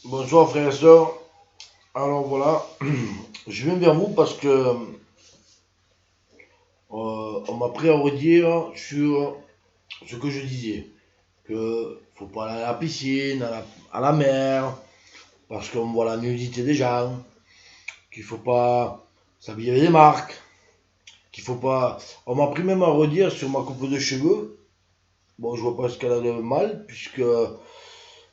Bonsoir frères et sœurs. Alors voilà, je viens vers vous parce que on m'a pris à redire sur ce que je disais. Que faut pas aller à la piscine, à la mer, parce qu'on voit la nudité des gens, qu'il faut pas s'habiller avec des marques, qu'il faut pas. On m'a pris même à redire sur ma coupe de cheveux. Bon, je vois pas ce qu'elle a de mal, puisque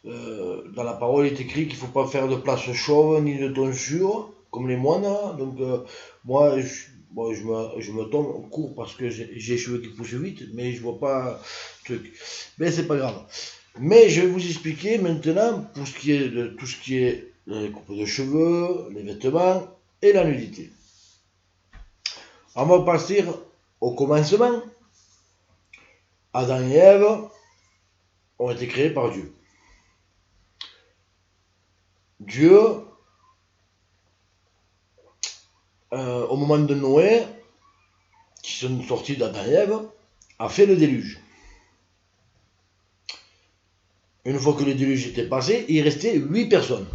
dans la parole il est écrit qu'il ne faut pas faire de place chauve ni de tonsure, comme les moines. Donc, moi, bon, je me tombe court parce que j'ai les cheveux qui poussent vite, mais je vois pas le truc. Mais c'est pas grave. Mais je vais vous expliquer maintenant pour ce qui est de tout ce qui est les coupes de cheveux, les vêtements et la nudité. On va passer au commencement. Adam et Ève ont été créés par Dieu. Dieu, au moment de Noé, qui sont sortis d'Adam et Ève, a fait le déluge. Une fois que le déluge était passé, il restait 8 personnes.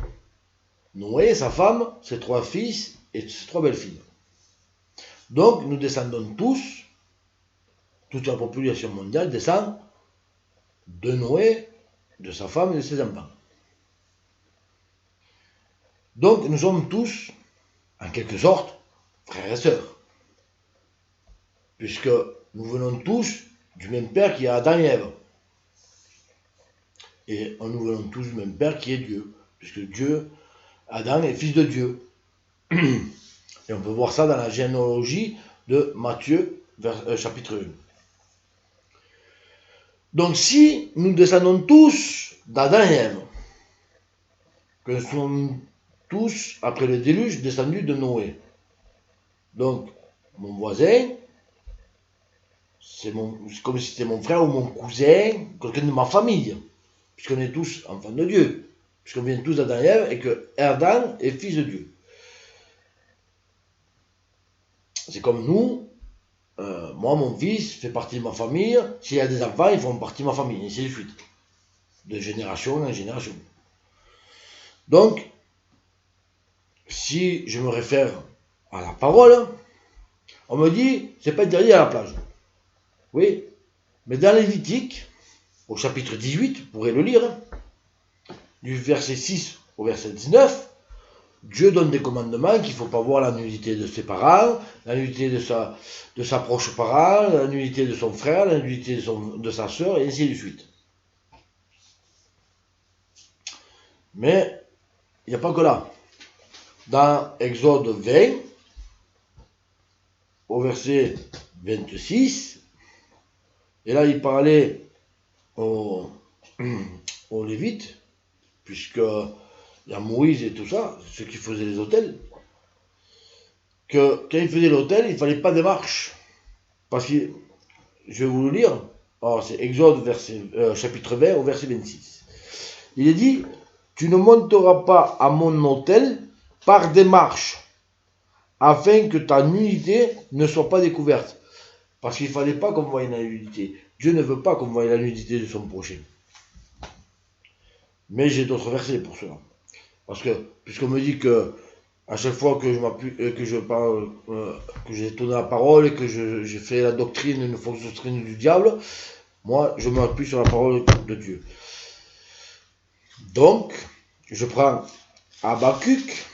Noé, sa femme, ses 3 fils et ses 3 belles-filles. Donc nous descendons tous, toute la population mondiale descend de Noé, de sa femme et de ses enfants. Donc nous sommes tous, en quelque sorte, frères et sœurs. Puisque nous venons tous du même père qui est Adam et Ève. Et nous venons tous du même père qui est Dieu. Puisque Dieu, Adam est fils de Dieu. Et on peut voir ça dans la généalogie de Matthieu, chapitre 1. Donc si nous descendons tous d'Adam et Ève, que nous sommes tous, après le déluge, descendus de Noé. Donc, mon voisin, c'est comme si c'était mon frère ou mon cousin, quelqu'un de ma famille, puisqu'on est tous enfants de Dieu, puisqu'on vient tous d'Adam et Ève, et que Adam est fils de Dieu. C'est comme nous, moi, mon fils fait partie de ma famille. S'il y a des enfants, ils font partie de ma famille, et ainsi de suite. De génération en génération. Donc, si je me réfère à la parole, on me dit, c'est pas interdit à la plage. Oui, mais dans Lévitique, au chapitre 18, vous pourrez le lire, du verset 6 au verset 19, Dieu donne des commandements qu'il ne faut pas voir la nudité de ses parents, la nudité de sa proche parent, la nudité de son frère, la nudité de sa sœur, et ainsi de suite. Mais il n'y a pas que là. Dans Exode 20, au verset 26, et là il parlait aux Lévites, puisque il y a Moïse et tout ça, ceux qui faisaient les autels, que quand ils faisaient l'autel, il ne fallait pas de marche. Parce que, je vais vous le lire, alors c'est Exode chapitre 20 au verset 26. Il est dit, tu ne monteras pas à mon autel par des marches, afin que ta nudité ne soit pas découverte. Parce qu'il ne fallait pas qu'on voie la nudité. Dieu ne veut pas qu'on voie la nudité de son prochain. Mais j'ai d'autres versets pour cela. Parce que, puisqu'on me dit que à chaque fois que je parle, que j'ai tourné la parole et que j'ai fait la doctrine, une fausse doctrine du diable, moi, je m'appuie sur la parole de Dieu. Donc, je prends Habakkuk,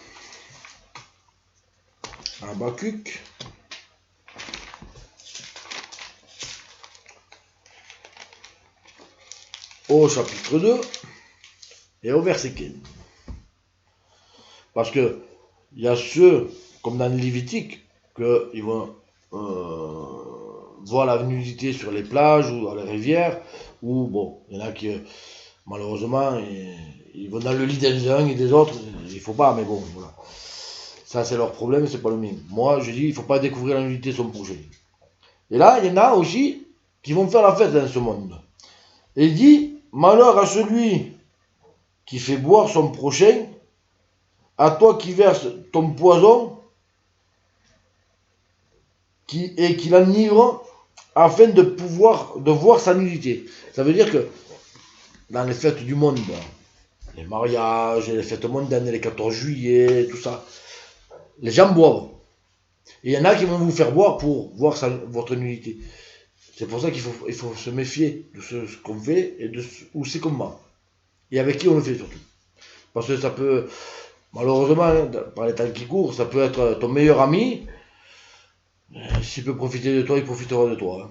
au chapitre 2 et au verset 15. Parce que il y a ceux, comme dans le Lévitique, qu'ils vont voir la nudité sur les plages ou dans les rivières, ou bon, il y en a qui, malheureusement, ils vont dans le lit des uns et des autres, il faut pas, mais bon, voilà. Ça, c'est leur problème, c'est pas le mien. Moi, je dis, il faut pas découvrir la nudité de son projet. Et là, il y en a aussi qui vont faire la fête dans ce monde. Et il dit, malheur à celui qui fait boire son prochain, à toi qui verses ton poison, et qui l'enivre, afin de pouvoir voir sa nudité. Ça veut dire que dans les fêtes du monde, les mariages, les fêtes mondaines, les 14 juillet, tout ça. Les gens boivent. Et il y en a qui vont vous faire boire pour voir votre nudité. C'est pour ça qu'il faut se méfier de ce qu'on fait et de où c'est qu'on va. Et avec qui on le fait surtout. Parce que ça peut, malheureusement, par les temps qui courent, ça peut être ton meilleur ami. S'il peut profiter de toi, il profitera de toi.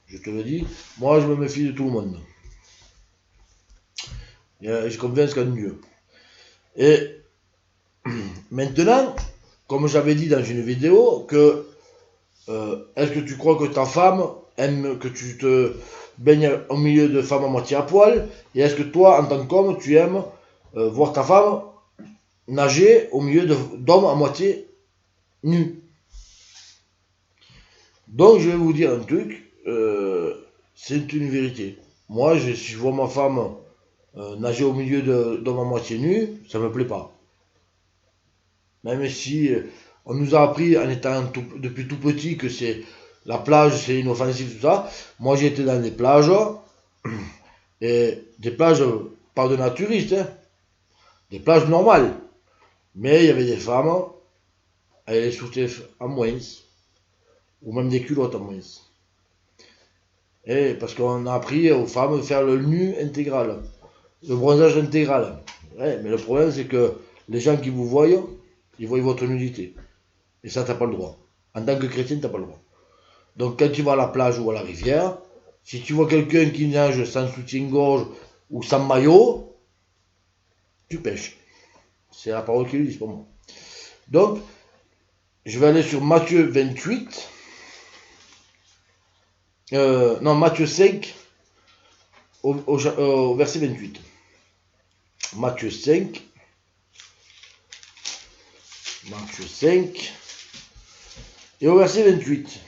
Je te le dis. Moi, je me méfie de tout le monde. Et je convainc qu'en Dieu. Et maintenant, comme j'avais dit dans une vidéo, que est-ce que tu crois que ta femme aime que tu te baignes au milieu de femmes à moitié à poil? Et est-ce que toi, en tant qu'homme, tu aimes voir ta femme nager au milieu d'hommes à moitié nus? Donc je vais vous dire un truc, c'est une vérité. Moi, si je vois ma femme nager au milieu d'hommes à moitié nus, ça me plaît pas. Même si on nous a appris en étant depuis tout petit que c'est la plage, c'est inoffensif, tout ça. Moi, j'ai été dans des plages, et des plages pas de naturistes, hein, des plages normales. Mais il y avait des femmes, elles souhaitaient en moins, ou même des culottes en moins. Et parce qu'on a appris aux femmes de faire le nu intégral, le bronzage intégral. Ouais, mais le problème, c'est que les gens qui vous voient, ils voient votre nudité. Et ça, t'as pas le droit. En tant que chrétien, t'as pas le droit. Donc quand tu vas à la plage ou à la rivière, si tu vois quelqu'un qui nage sans soutien-gorge ou sans maillot, tu pêches. C'est la parole qui le dit, c'est pas moi. Donc, je vais aller sur Matthieu 28. Non, Matthieu 5, au verset 28. Matthieu 5. Matthieu 5. Et au verset 28.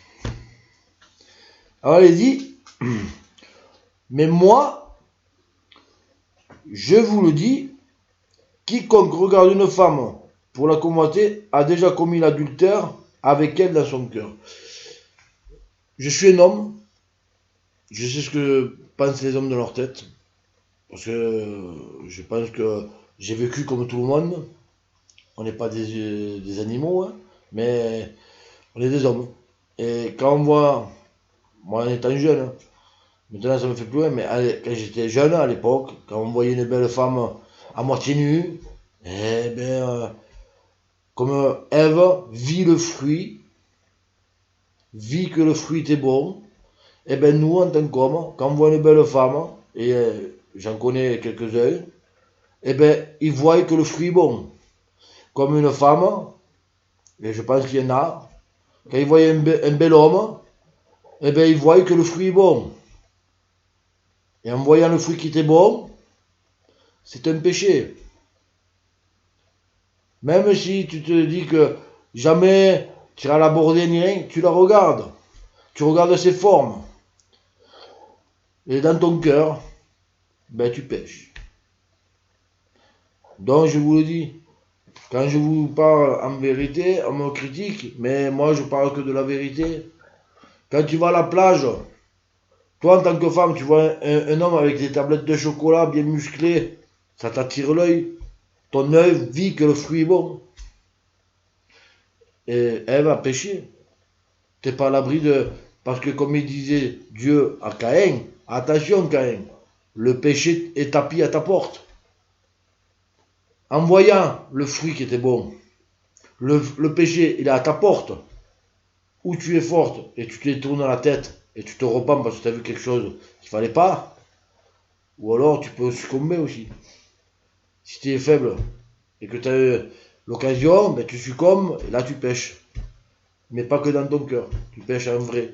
Alors il dit, mais moi, je vous le dis, quiconque regarde une femme pour la convoiter a déjà commis l'adultère avec elle dans son cœur. Je suis un homme, je sais ce que pensent les hommes de leur tête, parce que je pense que j'ai vécu comme tout le monde. On n'est pas des animaux, hein, mais on est des hommes. Et quand on voit, moi en étant jeune, maintenant ça me fait plus loin, mais quand j'étais jeune à l'époque, quand on voyait une belle femme à moitié nue, eh bien, comme Ève vit le fruit, vit que le fruit était bon, eh bien nous en tant qu'hommes, quand on voit une belle femme, et j'en connais quelques-uns, eh bien ils voient que le fruit est bon. Comme une femme, et je pense qu'il y en a, quand ils voient un bel homme, eh bien ils voient que le fruit est bon. Et en voyant le fruit qui était bon, c'est un péché. Même si tu te dis que jamais tu iras l'aborder ni rien, tu la regardes. Tu regardes ses formes. Et dans ton cœur, ben tu pêches. Donc je vous le dis, quand je vous parle en vérité, on me critique, mais moi je parle que de la vérité. Quand tu vas à la plage, toi en tant que femme, tu vois un homme avec des tablettes de chocolat bien musclées, ça t'attire l'œil. Ton œil vit que le fruit est bon. Et elle va pécher. T'es pas à l'abri de... Parce que comme il disait Dieu à Caïn, attention Caïn, le péché est tapis à ta porte. En voyant le fruit qui était bon, le péché il est à ta porte, où tu es forte et tu te détournes la tête et tu te repens parce que tu as vu quelque chose qu'il fallait pas, ou alors tu peux succomber aussi. Si tu es faible et que tu as eu l'occasion, ben tu succombes et là tu pêches. Mais pas que dans ton cœur, tu pêches en vrai.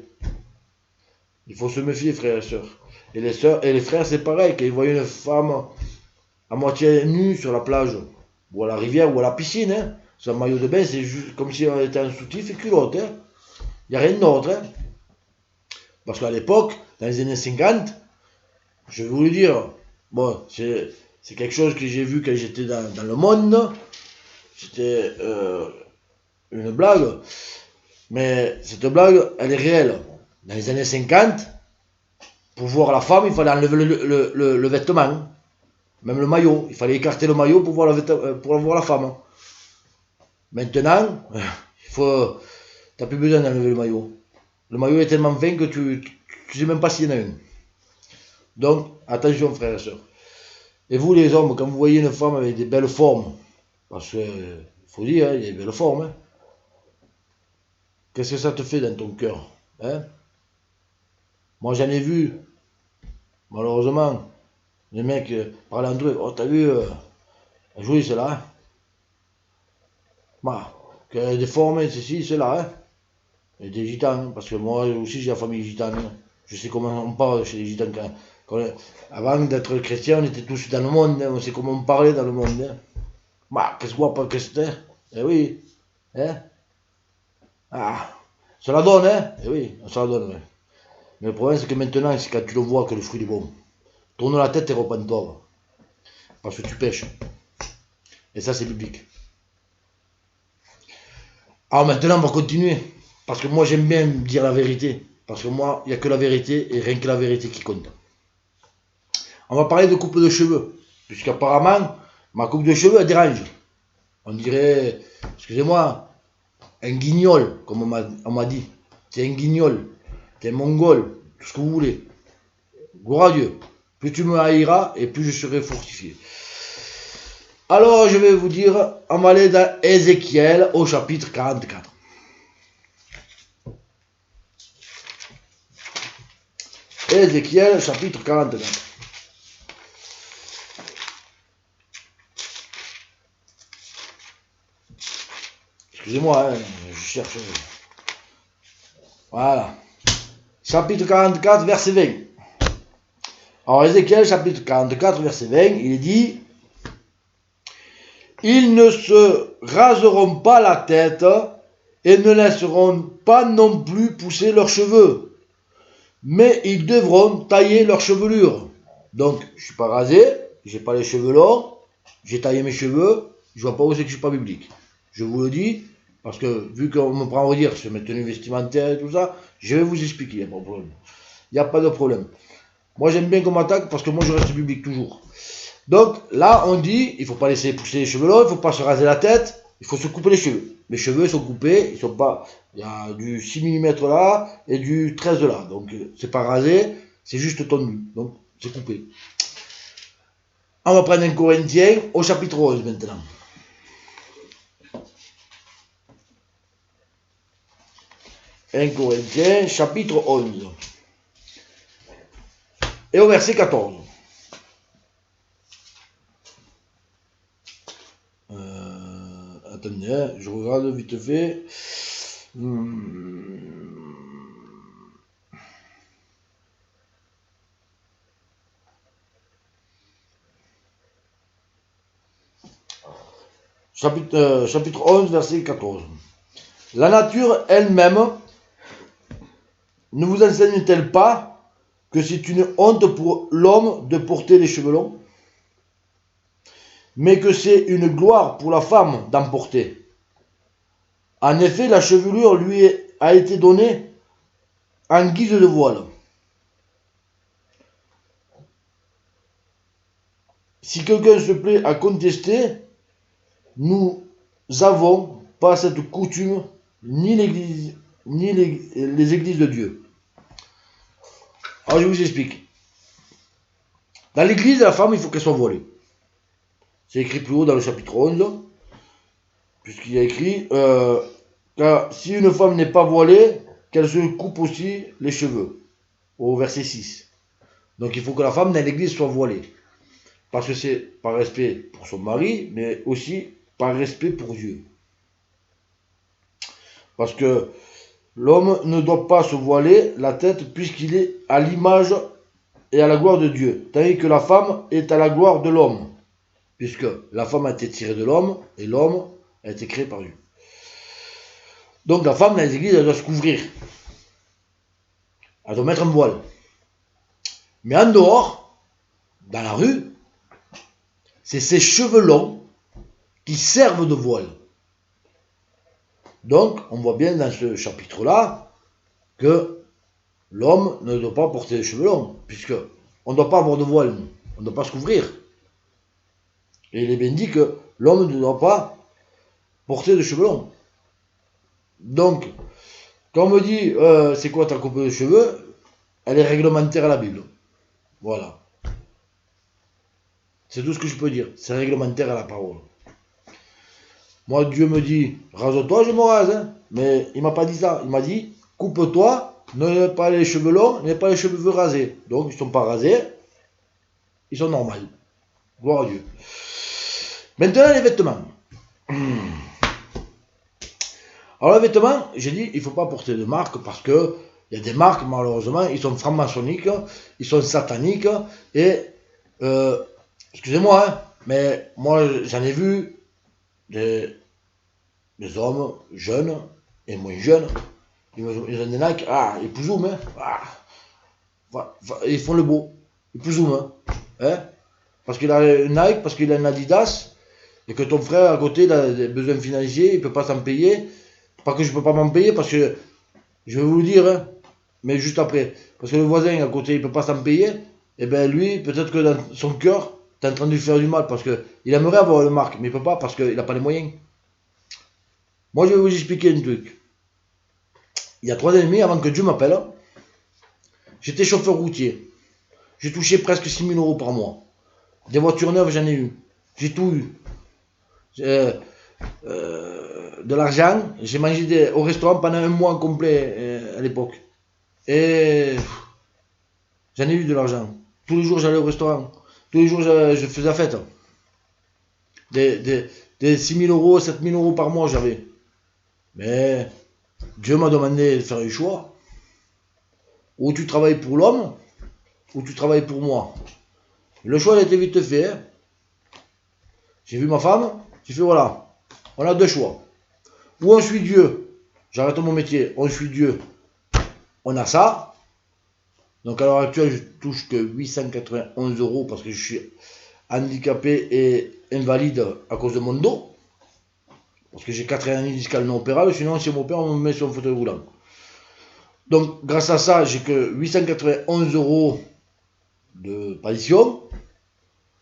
Il faut se méfier, frères et sœurs. Et les sœurs et les frères, c'est pareil, quand ils voient une femme à moitié nue sur la plage, ou à la rivière, ou à la piscine, hein, son maillot de bain, c'est juste comme si on était en soutif et culotte. Hein. Il n'y a rien d'autre. Hein. Parce qu'à l'époque, dans les années 50, je vais vous le dire, bon, c'est quelque chose que j'ai vu quand j'étais dans le monde. C'était une blague. Mais cette blague, elle est réelle. Dans les années 50, pour voir la femme, il fallait enlever le vêtement. Même le maillot, il fallait écarter le maillot pour voir la femme. Maintenant, t'as plus besoin d'enlever le maillot. Le maillot est tellement fin que tu sais même pas s'il y en a un. Donc, attention frères et sœurs. Et vous les hommes, quand vous voyez une femme avec des belles formes, parce que, faut dire, il y a des belles formes, hein, qu'est-ce que ça te fait dans ton cœur, hein? Moi j'en ai vu, malheureusement, les mecs parlent entre eux. Oh, t'as vu, elle jolie celle-là, hein? Bah, qu'elle a des formes, ceci, cela, hein? Et des gitans, hein, parce que moi aussi j'ai la famille gitane. Hein. Je sais comment on parle chez les gitans. Avant d'être chrétien, on était tous dans le monde, hein, on sait comment on parlait dans le monde. Hein. Bah, qu'est-ce que c'était? Eh oui, hein? Ah, ça la donne, hein? Eh oui, ça la donne, ouais. Mais le problème, c'est que maintenant, c'est quand tu le vois que le fruit est bon. Tourne la tête et repens-toi. Parce que tu pêches. Et ça, c'est biblique. Alors maintenant, on va continuer. Parce que moi, j'aime bien dire la vérité. Parce que moi, il n'y a que la vérité et rien que la vérité qui compte. On va parler de coupe de cheveux. Puisqu'apparemment, ma coupe de cheveux, elle dérange. On dirait, excusez-moi, un guignol, comme on m'a dit. C'est un guignol. T'es un mongol. Tout ce que vous voulez. Gloire à Dieu. Plus tu me haïras et plus je serai fortifié. Alors, je vais vous dire, on va aller dans Ézéchiel au chapitre 44. Ézéchiel, chapitre 44. Excusez-moi, hein, je cherche. Voilà. Chapitre 44, verset 20. Alors, Ézéchiel, chapitre 44, verset 20, il est dit: ils ne se raseront pas la tête et ne laisseront pas non plus pousser leurs cheveux, mais ils devront tailler leur chevelure. Donc, je ne suis pas rasé, j'ai pas les cheveux longs, j'ai taillé mes cheveux, je vois pas où c'est que je suis pas biblique. Je vous le dis, parce que vu qu'on me prend à redire sur mes tenues vestimentaires et tout ça, je vais vous expliquer, il n'y a pas de problème. Il n'y a pas de problème. Moi, j'aime bien qu'on m'attaque parce que moi, je reste biblique toujours. Donc, là, on dit, il ne faut pas laisser pousser les cheveux longs, il ne faut pas se raser la tête, il faut se couper les cheveux. Mes cheveux sont coupés, ils sont pas, il y a du 6 mm là et du 13 là. Donc, c'est pas rasé, c'est juste tondu. Donc, c'est coupé. On va prendre un Corinthien au chapitre 11 maintenant. Un Corinthien, chapitre 11. Et au verset 14. Attendez, hein, je regarde vite fait. Chapitre 11, verset 14. La nature elle-même ne vous enseigne-t-elle pas que c'est une honte pour l'homme de porter les cheveux longs, mais que c'est une gloire pour la femme d'en porter? En effet, la chevelure lui a été donnée en guise de voile. Si quelqu'un se plaît à contester, nous n'avons pas cette coutume, ni l'église, ni les églises de Dieu. Alors je vous explique. Dans l'église, la femme, il faut qu'elle soit voilée. C'est écrit plus haut dans le chapitre 11, puisqu'il y a écrit car si une femme n'est pas voilée, qu'elle se coupe aussi les cheveux, au verset 6. Donc il faut que la femme dans l'église soit voilée. Parce que c'est par respect pour son mari, mais aussi par respect pour Dieu. Parce que l'homme ne doit pas se voiler la tête puisqu'il est à l'image et à la gloire de Dieu, tandis que la femme est à la gloire de l'homme, puisque la femme a été tirée de l'homme et l'homme a été créé par Dieu. Donc la femme dans les églises, elle doit se couvrir. Elle doit mettre un voile. Mais en dehors, dans la rue, c'est ses cheveux longs qui servent de voile. Donc, on voit bien dans ce chapitre-là que l'homme ne doit pas porter les cheveux longs, puisque on ne doit pas avoir de voile, on ne doit pas se couvrir. Et il est bien dit que l'homme ne doit pas porter de cheveux longs. Donc, quand on me dit c'est quoi ta coupe de cheveux, elle est réglementaire à la Bible. Voilà. C'est tout ce que je peux dire. C'est réglementaire à la parole. Moi, Dieu me dit rase-toi, je me rase. Hein. Mais il m'a pas dit ça. Il m'a dit coupe-toi, n'aie pas les cheveux longs, n'aie pas les cheveux rasés. Donc, ils ne sont pas rasés, ils sont normaux. Gloire à Dieu. Maintenant, les vêtements. Alors, les vêtements, j'ai dit, il ne faut pas porter de marque parce que il y a des marques, malheureusement, ils sont franc-maçonniques, ils sont sataniques et, excusez-moi, hein, mais moi, j'en ai vu des hommes jeunes et moins jeunes. Ils ont des Nike, ils poussent, hein, ils font le beau, ils poussent, hein, parce qu'il a une Nike, parce qu'il a une Adidas, et que ton frère à côté il a des besoins financiers, il peut pas s'en payer. Pas que je peux pas m'en payer, parce que je vais vous le dire, hein, mais juste après, parce que le voisin à côté il peut pas s'en payer, et ben lui, peut-être que dans son cœur, t'es en train de lui faire du mal, parce que il aimerait avoir une marque, mais il peut pas, parce qu'il a pas les moyens. Moi je vais vous expliquer un truc. Il y a 3 ans et demi, avant que Dieu m'appelle, j'étais chauffeur routier. J'ai touché presque 6 000 euros par mois. Des voitures neuves, j'en ai eu. J'ai tout eu. De l'argent, j'ai mangé au restaurant pendant un mois complet à l'époque. Et j'en ai eu de l'argent. Tous les jours, j'allais au restaurant. Tous les jours, je faisais la fête. Des 6 000 euros, 7 000 euros par mois, j'avais. Mais Dieu m'a demandé de faire un choix. Ou tu travailles pour l'homme, ou tu travailles pour moi. Le choix a été vite fait. Hein. J'ai vu ma femme, j'ai fait voilà, on a 2 choix. Ou on suit Dieu, j'arrête mon métier, on suit Dieu, on a ça. Donc à l'heure actuelle, je touche que 891 euros parce que je suis handicapé et invalide à cause de mon dos. Parce que j'ai 4 hernies discales non opérables, sinon si on m'opère, on me met sur un fauteuil roulant. Donc grâce à ça, j'ai que 891 euros de pension.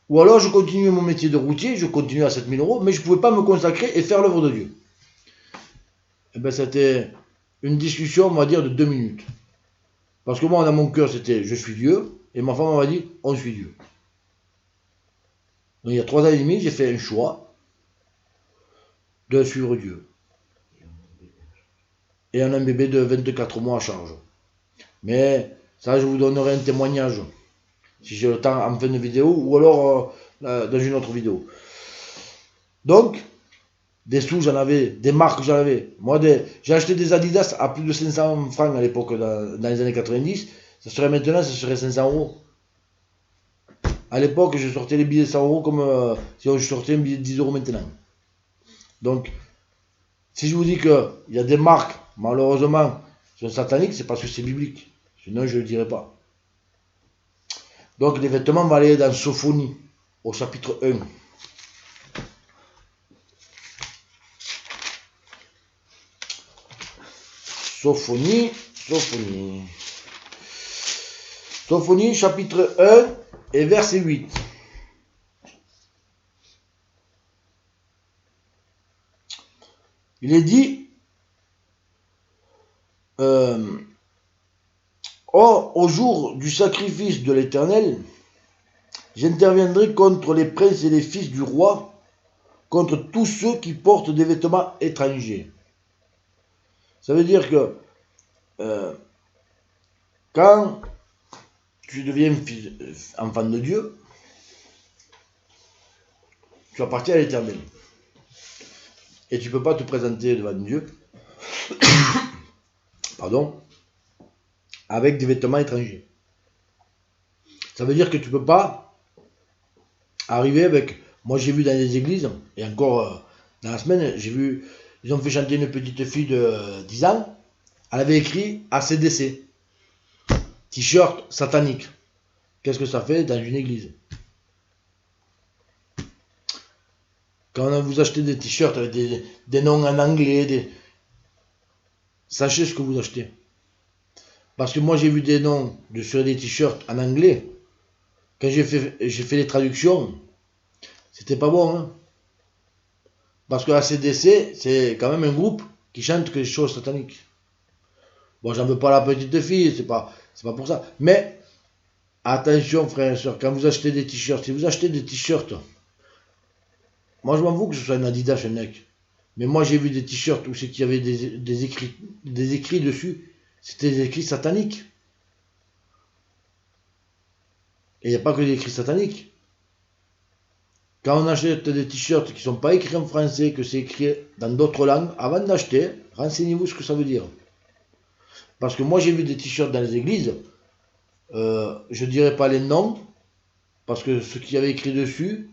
Ou alors je continue mon métier de routier, je continue à 7 000 euros, mais je ne pouvais pas me consacrer et faire l'œuvre de Dieu. Et bien c'était une discussion, on va dire, de 2 minutes. Parce que moi, dans mon cœur, c'était je suis Dieu, et ma femme m'a dit on suit Dieu. Donc il y a 3 ans et demi, j'ai fait un choix de suivre Dieu. Et on a un bébé de 24 mois à charge. Mais ça, je vous donnerai un témoignage, si j'ai le temps en fin de vidéo, ou alors dans une autre vidéo. Donc, des sous, j'en avais, des marques, j'en avais. Moi, j'ai acheté des Adidas à plus de 500 francs à l'époque, dans les années 90. Ça serait maintenant, ça serait 500 euros. À l'époque, je sortais les billets de 100 euros comme si je sortais un billet de 10 euros maintenant. Donc, si je vous dis qu'il y a des marques, malheureusement, qui sont sataniques, c'est parce que c'est biblique. Sinon, je ne le dirais pas. Donc, les vêtements, on va aller dans Sophonie, au chapitre 1. Sophonie, chapitre 1 et verset 8. Il est dit, or, au jour du sacrifice de l'Éternel, j'interviendrai contre les princes et les fils du roi, contre tous ceux qui portent des vêtements étrangers. Ça veut dire que quand tu deviens enfant de Dieu, tu appartiens à l'Éternel. Et tu ne peux pas te présenter devant Dieu avec des vêtements étrangers. Ça veut dire que tu ne peux pas arriver avec... Moi j'ai vu dans les églises, et encore dans la semaine, j'ai vu, ils ont fait chanter une petite fille de 10 ans, elle avait écrit ACDC, t-shirt satanique. Qu'est-ce que ça fait dans une église? Quand vous achetez des t-shirts avec des noms en anglais, sachez ce que vous achetez. Parce que moi j'ai vu des noms sur des t-shirts en anglais. Quand j'ai fait les traductions, C'était pas bon, hein. Parce que ACDC, c'est quand même un groupe qui chante que des choses sataniques. Bon, j'en veux pas la petite fille, c'est pas pour ça. Mais, attention, frères et sœurs, quand vous achetez des t-shirts, si vous achetez des t-shirts, moi je m'en fous que ce soit un Adidas, un Nike. Mais moi j'ai vu des t-shirts où c'est qu'il y avait des écrits dessus. C'était des écrits sataniques. Et il n'y a pas que des écrits sataniques. Quand on achète des t-shirts qui ne sont pas écrits en français, que c'est écrit dans d'autres langues, avant d'acheter, renseignez-vous ce que ça veut dire. Parce que moi j'ai vu des t-shirts dans les églises, je ne dirais pas les noms, parce que ce qu'il y avait écrit dessus,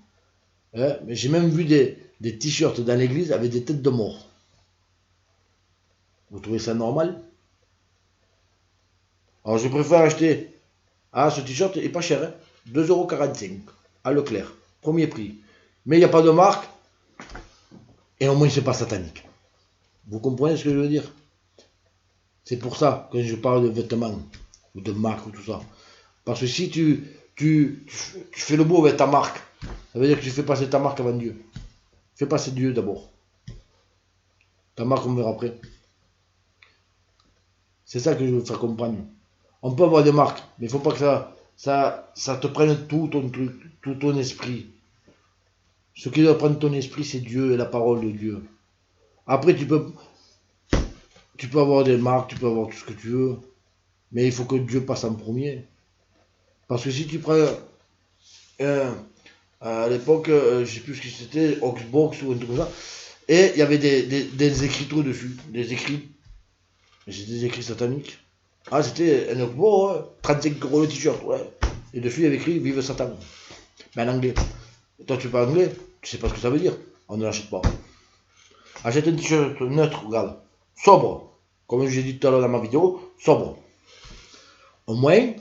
hein, mais j'ai même vu des t-shirts dans l'église avec des têtes de mort. Vous trouvez ça normal? Alors je préfère acheter, ce t-shirt est pas cher, hein, 2,45 € à Leclerc, premier prix. Mais il n'y a pas de marque, et au moins c'est pas satanique. Vous comprenez ce que je veux dire? C'est pour ça que je parle de vêtements, ou de marque, ou tout ça. Parce que si tu fais le beau avec ta marque, ça veut dire que tu fais passer ta marque avant Dieu. Fais passer Dieu d'abord. Ta marque, on verra après. C'est ça que je veux faire comprendre. On peut avoir des marques, mais il ne faut pas que ça te prenne tout ton truc, tout ton esprit. Ce qui doit prendre ton esprit, c'est Dieu et la parole de Dieu. Après, tu peux avoir des marques, tu peux avoir tout ce que tu veux, mais il faut que Dieu passe en premier. Parce que si tu prends à l'époque, je ne sais plus ce que c'était, Oxbox ou un truc comme ça, et il y avait des écritures dessus, des écrits, mais c'était des écrits sataniques. Ah, c'était un Oxbox, ouais, 35 € le t-shirt, ouais. Et dessus, il y avait écrit Vive Satan. Mais en anglais. Et toi, tu parles anglais, tu sais pas ce que ça veut dire. On ne l'achète pas. Achète un t-shirt neutre, regarde. Sobre. Comme j'ai dit tout à l'heure dans ma vidéo, sobre. Au moins,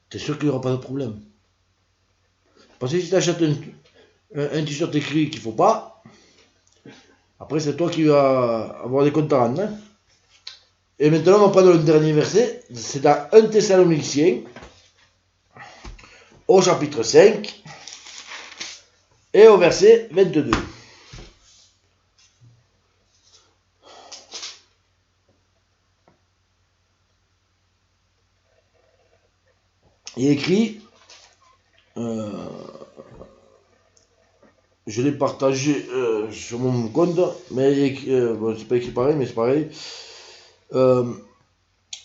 t'es sûr qu'il n'y aura pas de problème. Parce que si tu achètes un t-shirt écrit qu'il ne faut pas, après c'est toi qui vas avoir des comptes à rendre. Hein. Et maintenant on va prendre le dernier verset, c'est dans 1 Thessaloniciens, au chapitre 5, et au verset 22. Il est écrit, je l'ai partagé sur mon compte, mais bon, c'est pas écrit pareil, mais c'est pareil.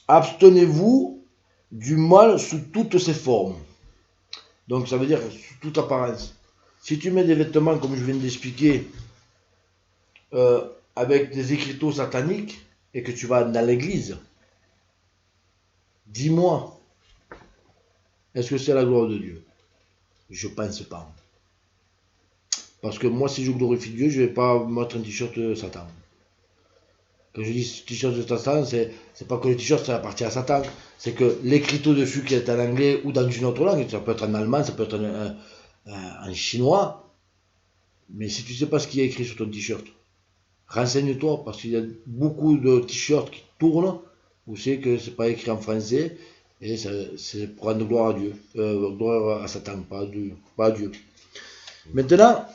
Abstenez-vous du mal sous toutes ses formes. Donc ça veut dire sous toute apparence. Si tu mets des vêtements, comme je viens d'expliquer, avec des écriteaux sataniques, et que tu vas dans l'église, dis-moi, est-ce que c'est la gloire de Dieu? Je pense pas. Parce que moi, si je glorifie Dieu, je ne vais pas mettre un t-shirt de Satan. Quand je dis t-shirt de Satan, c'est pas que le t-shirt ça appartient à Satan, c'est que l'écriteau dessus qui est en anglais ou dans une autre langue, ça peut être en allemand, ça peut être en chinois, mais si tu ne sais pas ce qu'il y a écrit sur ton t-shirt, renseigne-toi, parce qu'il y a beaucoup de t-shirts qui tournent, où c'est que c'est pas écrit en français, et c'est pour rendre gloire à Dieu, gloire à Satan, pas à Dieu. Maintenant,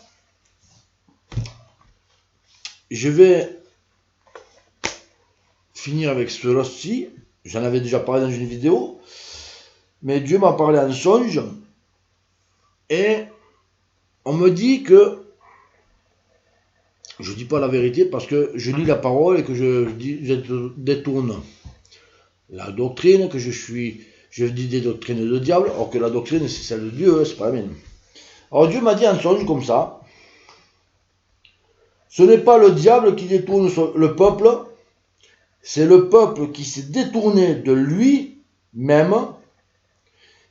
je vais finir avec cela-ci. J'en avais déjà parlé dans une vidéo, mais Dieu m'a parlé en songe, et on me dit que je dis pas la vérité parce que je lis la parole et que je détourne la doctrine, que je dis des doctrines de diable, or que la doctrine c'est celle de Dieu, c'est pas la mienne. Alors Dieu m'a dit en songe comme ça, ce n'est pas le diable qui détourne le peuple, c'est le peuple qui s'est détourné de lui-même,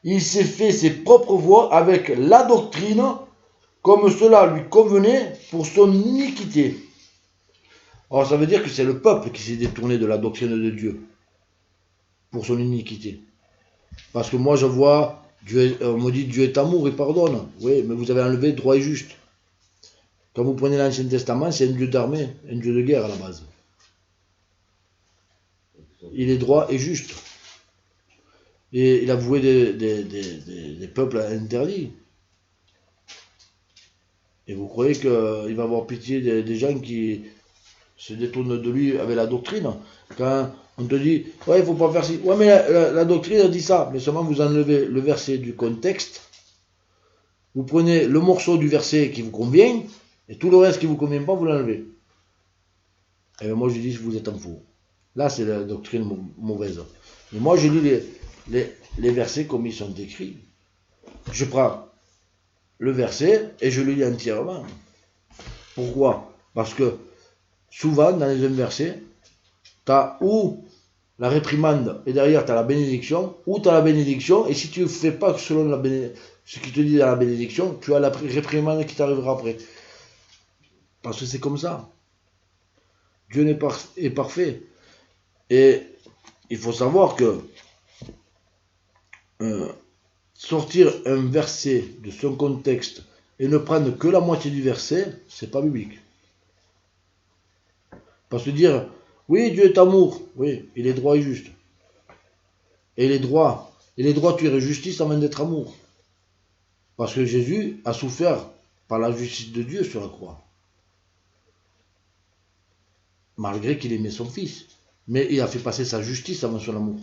il s'est fait ses propres voies avec la doctrine, comme cela lui convenait pour son iniquité. Alors ça veut dire que c'est le peuple qui s'est détourné de la doctrine de Dieu pour son iniquité. Parce que moi je vois, on me dit Dieu est amour, il pardonne. Oui, mais vous avez enlevé droit et juste. Quand vous prenez l'Ancien Testament, c'est un Dieu d'armée, un Dieu de guerre à la base. Il est droit et juste. Et il a voué des peuples interdits. Et vous croyez qu'il va avoir pitié des gens qui se détournent de lui avec la doctrine? Quand on te dit, ouais, il ne faut pas faire ci. Ouais, mais la doctrine dit ça. Mais seulement vous enlevez le verset du contexte. Vous prenez le morceau du verset qui vous convient, et tout le reste qui ne vous convient pas, vous l'enlevez. Et bien moi je dis, vous êtes en faux. Là, c'est la doctrine mauvaise. Mais moi, je lis les versets comme ils sont écrits. Je prends le verset et je le lis entièrement. Pourquoi? Parce que souvent, dans les versets, tu as ou la réprimande et derrière tu as la bénédiction, ou tu as la bénédiction, et si tu ne fais pas selon ce qui te dit dans la bénédiction, tu as la réprimande qui t'arrivera après. Parce que c'est comme ça. Dieu est parfait. Et il faut savoir que sortir un verset de son contexte et ne prendre que la moitié du verset, c'est pas biblique. Parce que dire, oui, Dieu est amour, oui, il est droit et juste. Et il est droit, tu irais justice avant d'être amour. Parce que Jésus a souffert par la justice de Dieu sur la croix. Malgré qu'il aimait son fils. Mais il a fait passer sa justice avant son amour.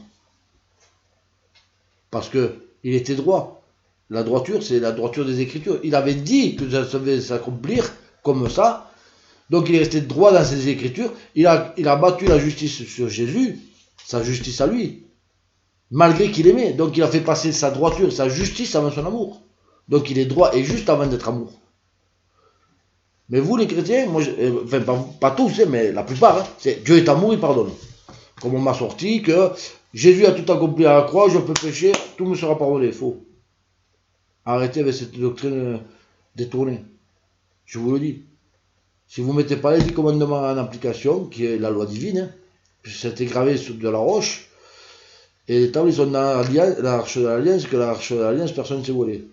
Parce que il était droit. La droiture, c'est la droiture des Écritures. Il avait dit que ça devait s'accomplir comme ça. Donc il est resté droit dans ses Écritures. Il a battu la justice sur Jésus, sa justice à lui. Malgré qu'il aimait. Donc il a fait passer sa droiture, sa justice avant son amour. Donc il est droit et juste avant d'être amour. Mais vous les chrétiens, moi, enfin pas tous, mais la plupart, c'est Dieu est amour, il pardonne. Comme on m'a sorti que Jésus a tout accompli à la croix, je peux pécher, tout me sera pardonné. Faux. Arrêtez avec cette doctrine détournée. Je vous le dis. Si vous ne mettez pas les 10 commandements en application, qui est la loi divine, puisque c'était gravé sur de la roche, et les tables ils sont dans l'arche de l'alliance, que l'arche de l'alliance, personne ne s'est volé.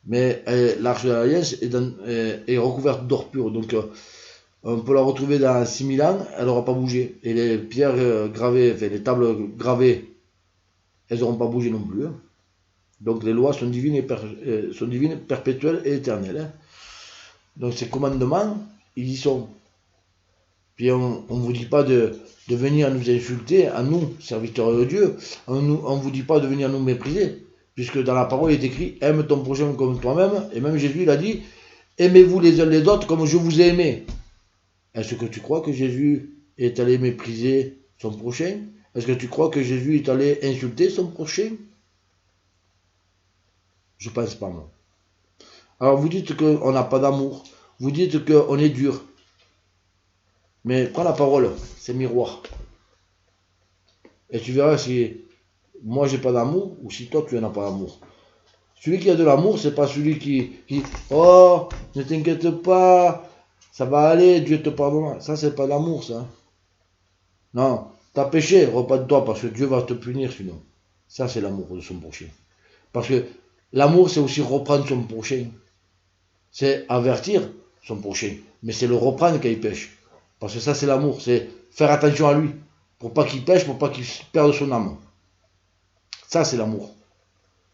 Mais l'arche de l'alliance est recouverte d'or pur, donc on peut la retrouver dans 6000 ans, elle n'aura pas bougé. Et les pierres gravées, enfin les tables gravées, elles n'auront pas bougé non plus. Hein. Donc les lois sont divines, perpétuelles et éternelles. Hein. Donc ces commandements, ils y sont. Puis on ne vous dit pas de venir nous insulter, à nous, serviteurs de Dieu. On ne vous dit pas de venir nous mépriser. Puisque dans la parole il est écrit, aime ton prochain comme toi-même. Et même Jésus il a dit, aimez-vous les uns les autres comme je vous ai aimé. Est-ce que tu crois que Jésus est allé mépriser son prochain? Est-ce que tu crois que Jésus est allé insulter son prochain? Je pense pas, moi. Alors vous dites qu'on n'a pas d'amour. Vous dites qu'on est dur. Mais prends la parole, c'est miroir. Et tu verras si moi j'ai pas d'amour ou si toi tu n'en as pas d'amour. Celui qui a de l'amour, c'est pas celui qui oh, ne t'inquiète pas, ça va aller, Dieu te pardonnera. Ça, c'est pas l'amour, ça. Non, t'as péché, repars de toi, parce que Dieu va te punir sinon. Ça, c'est l'amour de son prochain. Parce que l'amour, c'est aussi reprendre son prochain. C'est avertir son prochain. Mais c'est le reprendre quand il pêche. Parce que ça, c'est l'amour. C'est faire attention à lui. Pour pas qu'il pêche, pour pas qu'il perde son âme. Ça, c'est l'amour.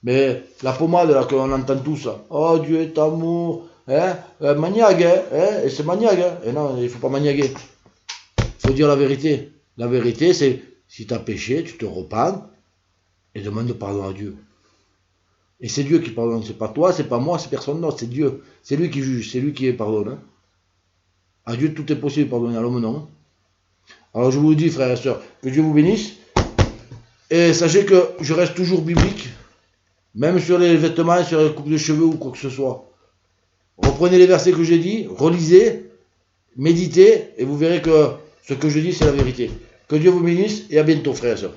Mais la pommade, là, qu'on entend tous, là. Oh, Dieu est amour. Hein? Maniaque, hein? Et c'est maniaque, hein? Et non, il ne faut pas maniaquer. Il faut dire la vérité. La vérité, c'est, si tu as péché, tu te repens et demande pardon à Dieu. Et c'est Dieu qui pardonne. C'est pas toi, c'est pas moi, c'est personne d'autre, c'est Dieu. C'est lui qui juge, c'est lui qui pardonne. Hein? À Dieu, tout est possible, pardonner à l'homme, non. Alors je vous le dis, frères et sœurs, que Dieu vous bénisse. Et sachez que je reste toujours biblique. Même sur les vêtements, sur les coupes de cheveux ou quoi que ce soit. Reprenez les versets que j'ai dit, relisez, méditez, et vous verrez que ce que je dis, c'est la vérité. Que Dieu vous bénisse, et à bientôt, frères et sœurs.